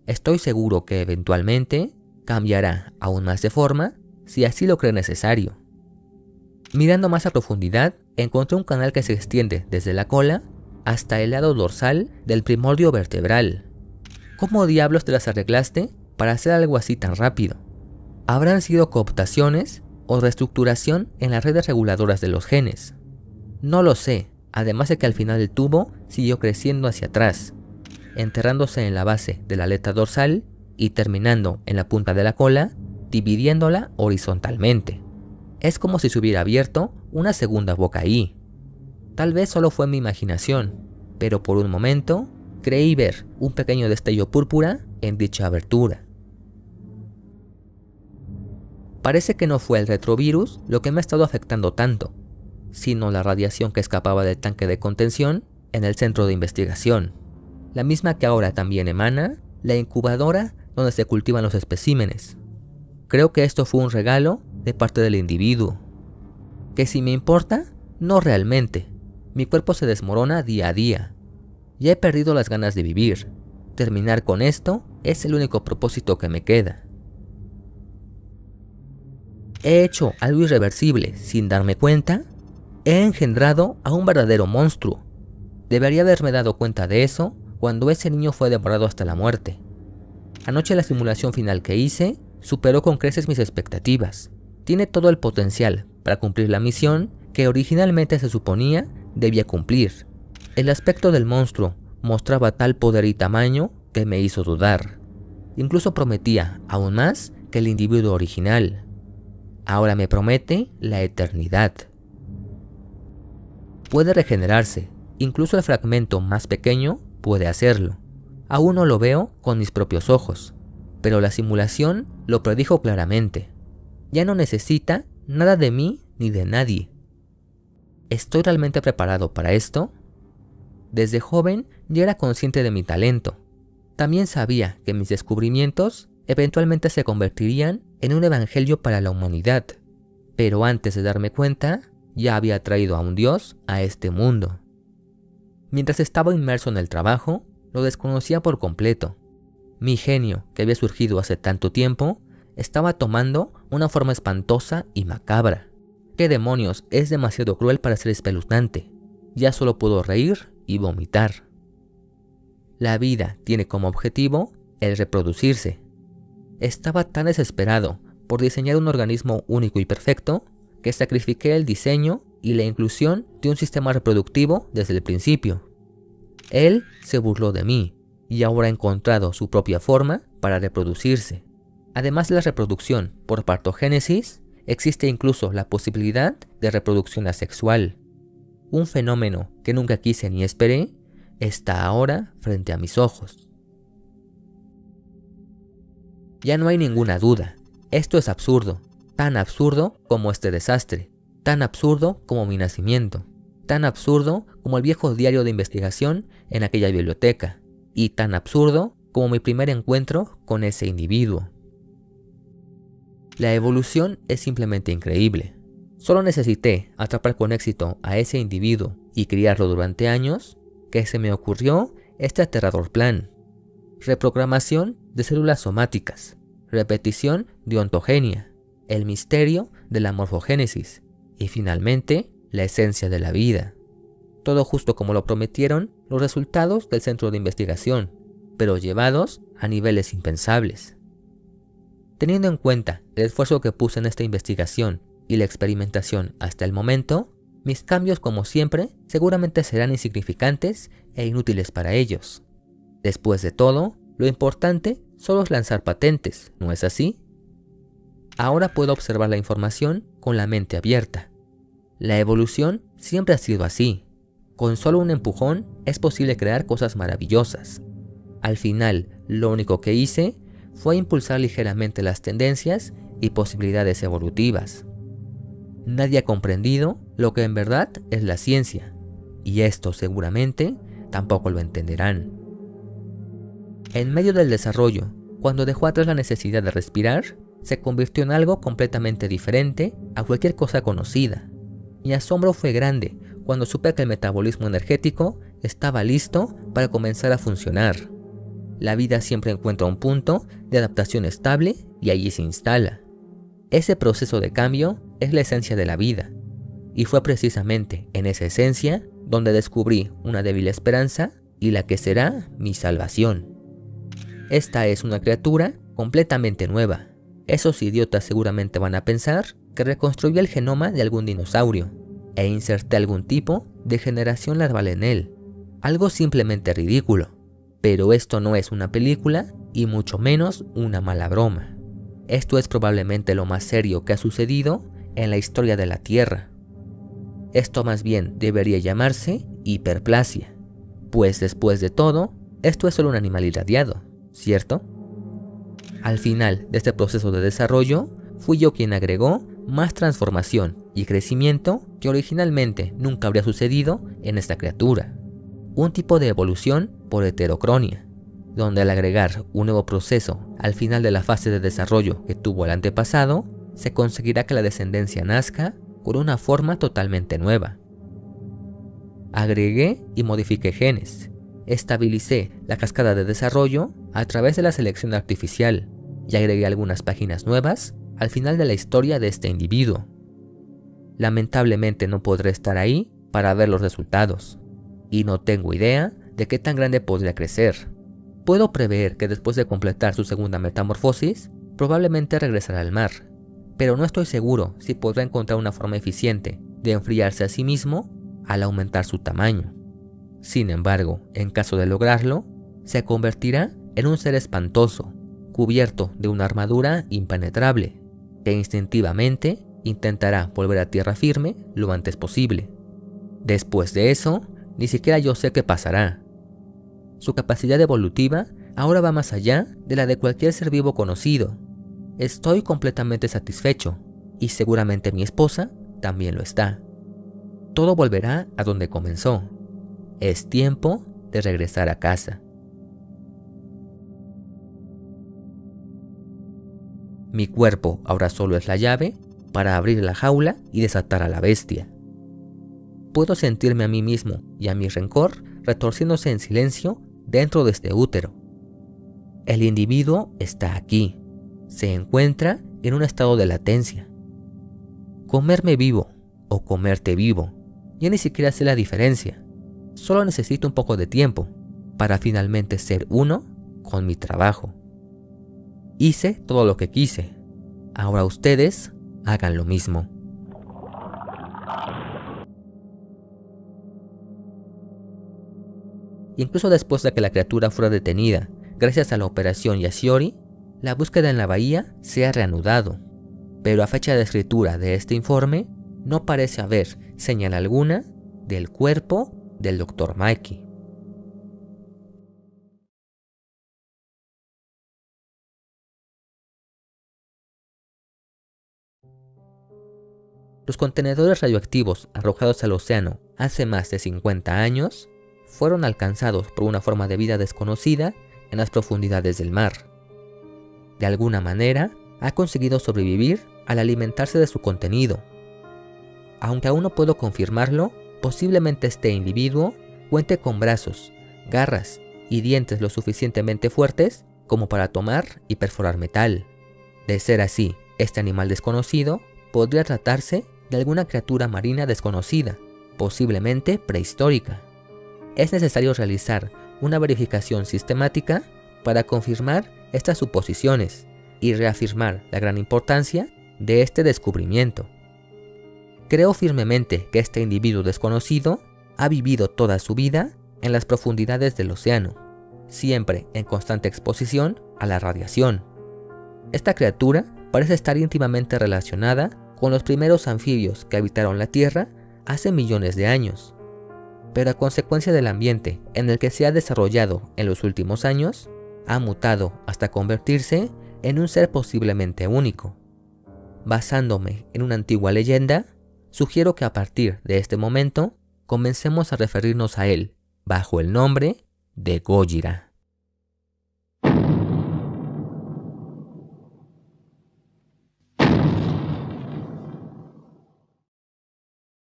Estoy seguro que eventualmente cambiará aún más de forma si así lo cree necesario. Mirando más a profundidad, encontré un canal que se extiende desde la cola hasta el lado dorsal del primordio vertebral. ¿Cómo diablos te las arreglaste para hacer algo así tan rápido? ¿Habrán sido cooptaciones o reestructuración en las redes reguladoras de los genes? No lo sé, además de que al final el tubo siguió creciendo hacia atrás, enterrándose en la base de la aleta dorsal y terminando en la punta de la cola, dividiéndola horizontalmente. Es como si se hubiera abierto una segunda boca ahí. Tal vez solo fue mi imaginación, pero por un momento creí ver un pequeño destello púrpura en dicha abertura. Parece que no fue el retrovirus lo que me ha estado afectando tanto, sino la radiación que escapaba del tanque de contención en el centro de investigación, la misma que ahora también emana la incubadora donde se cultivan los especímenes. Creo que esto fue un regalo de parte del individuo. Que si me importa, no realmente. Mi cuerpo se desmorona día a día. Ya he perdido las ganas de vivir. Terminar con esto es el único propósito que me queda. He hecho algo irreversible sin darme cuenta. He engendrado a un verdadero monstruo. Debería haberme dado cuenta de eso cuando ese niño fue devorado hasta la muerte. Anoche la simulación final que hice superó con creces mis expectativas. Tiene todo el potencial para cumplir la misión que originalmente se suponía debía cumplir. El aspecto del monstruo mostraba tal poder y tamaño que me hizo dudar. Incluso prometía aún más que el individuo original. Ahora me promete la eternidad. Puede regenerarse, incluso el fragmento más pequeño puede hacerlo. Aún no lo veo con mis propios ojos, pero la simulación lo predijo claramente. Ya no necesita nada de mí ni de nadie. ¿Estoy realmente preparado para esto? Desde joven ya era consciente de mi talento. También sabía que mis descubrimientos eventualmente se convertirían en un evangelio para la humanidad. Pero antes de darme cuenta, ya había traído a un Dios a este mundo. Mientras estaba inmerso en el trabajo, lo desconocía por completo. Mi genio, que había surgido hace tanto tiempo, estaba tomando una forma espantosa y macabra. ¿Qué demonios? Es demasiado cruel para ser espeluznante. Ya solo puedo reír y vomitar. La vida tiene como objetivo el reproducirse. Estaba tan desesperado por diseñar un organismo único y perfecto que sacrifiqué el diseño y la inclusión de un sistema reproductivo desde el principio. Él se burló de mí y ahora ha encontrado su propia forma para reproducirse. Además de la reproducción por partogénesis, existe incluso la posibilidad de reproducción asexual. Un fenómeno que nunca quise ni esperé está ahora frente a mis ojos. Ya no hay ninguna duda. Esto es absurdo. Tan absurdo como este desastre. Tan absurdo como mi nacimiento. Tan absurdo como el viejo diario de investigación en aquella biblioteca. Y tan absurdo como mi primer encuentro con ese individuo. La evolución es simplemente increíble. Solo necesité atrapar con éxito a ese individuo y criarlo durante años que se me ocurrió este aterrador plan. Reprogramación de células somáticas, repetición de ontogenia, el misterio de la morfogénesis y finalmente la esencia de la vida. Todo justo como lo prometieron los resultados del centro de investigación, pero llevados a niveles impensables. Teniendo en cuenta el esfuerzo que puse en esta investigación y la experimentación hasta el momento, mis cambios, como siempre, seguramente serán insignificantes e inútiles para ellos. Después de todo, lo importante solo es lanzar patentes, ¿no es así? Ahora puedo observar la información con la mente abierta. La evolución siempre ha sido así. Con solo un empujón es posible crear cosas maravillosas. Al final, lo único que hice fue impulsar ligeramente las tendencias y posibilidades evolutivas. Nadie ha comprendido lo que en verdad es la ciencia, y esto seguramente tampoco lo entenderán. En medio del desarrollo, cuando dejó atrás la necesidad de respirar, se convirtió en algo completamente diferente a cualquier cosa conocida. Mi asombro fue grande cuando supe que el metabolismo energético estaba listo para comenzar a funcionar. La vida siempre encuentra un punto de adaptación estable y allí se instala. Ese proceso de cambio es la esencia de la vida, y fue precisamente en esa esencia donde descubrí una débil esperanza y la que será mi salvación. Esta es una criatura completamente nueva. Esos idiotas seguramente van a pensar que reconstruí el genoma de algún dinosaurio e inserté algún tipo de generación larval en él. Algo simplemente ridículo. Pero esto no es una película y mucho menos una mala broma. Esto es probablemente lo más serio que ha sucedido en la historia de la Tierra. Esto más bien debería llamarse hiperplasia, pues después de todo, esto es solo un animal irradiado, ¿cierto? Al final de este proceso de desarrollo, fui yo quien agregó más transformación y crecimiento que originalmente nunca habría sucedido en esta criatura. Un tipo de evolución por heterocronia, donde al agregar un nuevo proceso al final de la fase de desarrollo que tuvo el antepasado, se conseguirá que la descendencia nazca con una forma totalmente nueva. Agregué y modifiqué genes, estabilicé la cascada de desarrollo a través de la selección artificial y agregué algunas páginas nuevas al final de la historia de este individuo. Lamentablemente no podré estar ahí para ver los resultados, y no tengo idea de qué tan grande podría crecer. Puedo prever que después de completar su segunda metamorfosis, probablemente regresará al mar, pero no estoy seguro si podrá encontrar una forma eficiente de enfriarse a sí mismo al aumentar su tamaño. Sin embargo, en caso de lograrlo, se convertirá en un ser espantoso, cubierto de una armadura impenetrable, que instintivamente intentará volver a tierra firme lo antes posible. Después de eso, ni siquiera yo sé qué pasará. Su capacidad evolutiva ahora va más allá de la de cualquier ser vivo conocido. Estoy completamente satisfecho, y seguramente mi esposa también lo está. Todo volverá a donde comenzó. Es tiempo de regresar a casa. Mi cuerpo ahora solo es la llave para abrir la jaula y desatar a la bestia. Puedo sentirme a mí mismo y a mi rencor retorciéndose en silencio dentro de este útero. El individuo está aquí. Se encuentra en un estado de latencia. Comerme vivo o comerte vivo, ya ni siquiera sé la diferencia. Solo necesito un poco de tiempo para finalmente ser uno con mi trabajo. Hice todo lo que quise. Ahora ustedes hagan lo mismo. Incluso después de que la criatura fuera detenida, gracias a la operación Yashiori, la búsqueda en la bahía se ha reanudado. Pero a fecha de escritura de este informe, no parece haber señal alguna del cuerpo del Dr. Mikey. Los contenedores radioactivos arrojados al océano hace más de 50 años fueron alcanzados por una forma de vida desconocida en las profundidades del mar. De alguna manera, ha conseguido sobrevivir al alimentarse de su contenido. Aunque aún no puedo confirmarlo, posiblemente este individuo cuente con brazos, garras y dientes lo suficientemente fuertes como para tomar y perforar metal. De ser así, este animal desconocido podría tratarse de alguna criatura marina desconocida, posiblemente prehistórica. Es necesario realizar una verificación sistemática para confirmar estas suposiciones y reafirmar la gran importancia de este descubrimiento. Creo firmemente que este individuo desconocido ha vivido toda su vida en las profundidades del océano, siempre en constante exposición a la radiación. Esta criatura parece estar íntimamente relacionada con los primeros anfibios que habitaron la Tierra hace millones de años, pero a consecuencia del ambiente en el que se ha desarrollado en los últimos años, ha mutado hasta convertirse en un ser posiblemente único. Basándome en una antigua leyenda, sugiero que a partir de este momento comencemos a referirnos a él bajo el nombre de Gojira.